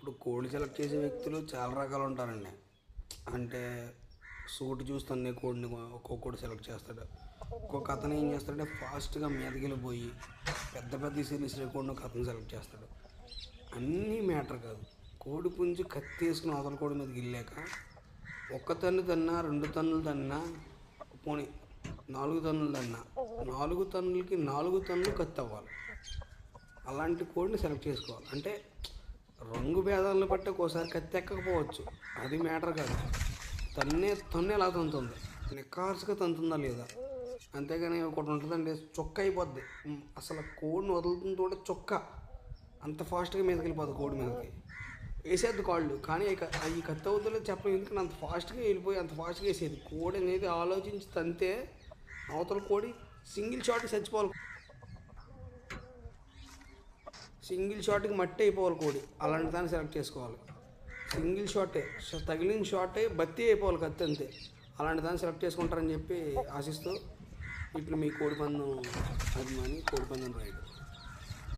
ఇప్పుడు కోడి సెలెక్ట్ చేసే వ్యక్తులు చాలా రకాలు ఉంటారండి. అంటే సూటి చూసి తన్నే కోడిని ఒక్కొక్క కోడి సెలెక్ట్ చేస్తాడు. ఒక్కొక్క అతను ఏం చేస్తాడంటే ఫాస్ట్గా మీదకి వెళ్ళిపోయి పెద్ద పెద్ద ఇసిరి కోడిని ఒక అతను సెలెక్ట్ చేస్తాడు. అన్నీ మ్యాటర్ కాదు. కోడి పుంజు కత్తి వేసుకుని అవతల కోడి మీదకి వెళ్ళాక ఒక్క తన్ను తన్నా, 2 తన్నులు తన్నా, పోనీ 4 తన్నులు తన్నా, 4 తన్నులకి 4 తన్నులు కత్తి అవ్వాలి. అలాంటి కోడిని సెలెక్ట్ చేసుకోవాలి. అంటే రంగు భేదాలను బట్టి ఒక్కోసారి కత్తి ఎక్కకపోవచ్చు, అది మ్యాటర్ కాదు. తన్నే ఎలా తంతుంది, నిక్కార్సుగా తంతుందా లేదా. అంతేగాని ఒకటి ఉంటుందండి, చొక్క అయిపోద్ది. అసలు కోడిని వదులుతుంది కూడా చొక్క అంత ఫాస్ట్గా మీదకి వెళ్ళిపోద్ది. కోడి మీదకి వేసేది కాళ్ళు, కానీ ఈ కత్తి అవుతుందో చెప్పలేదు. ఎందుకంటే అంత ఫాస్ట్గా వెళ్ళిపోయి అంత ఫాస్ట్గా వేసేది. కోడి అనేది ఆలోచించి తంతే అవతల కోడి సింగిల్ షాట్కి చచ్చిపోవాలి. సింగిల్ షాట్కి మట్టి అయిపోవాలి కోడి. అలాంటి దాన్ని సెలెక్ట్ చేసుకోవాలి. సింగిల్ షాటే, తగిలిన షాటే బత్తి అయిపోవాలి కత్తి, అంతే. అలాంటి దాన్ని సెలెక్ట్ చేసుకుంటారని చెప్పి ఆశిస్తూ ఇప్పుడు మీ కోడిపందెం అభిమాని కోడిపందెం రైతు.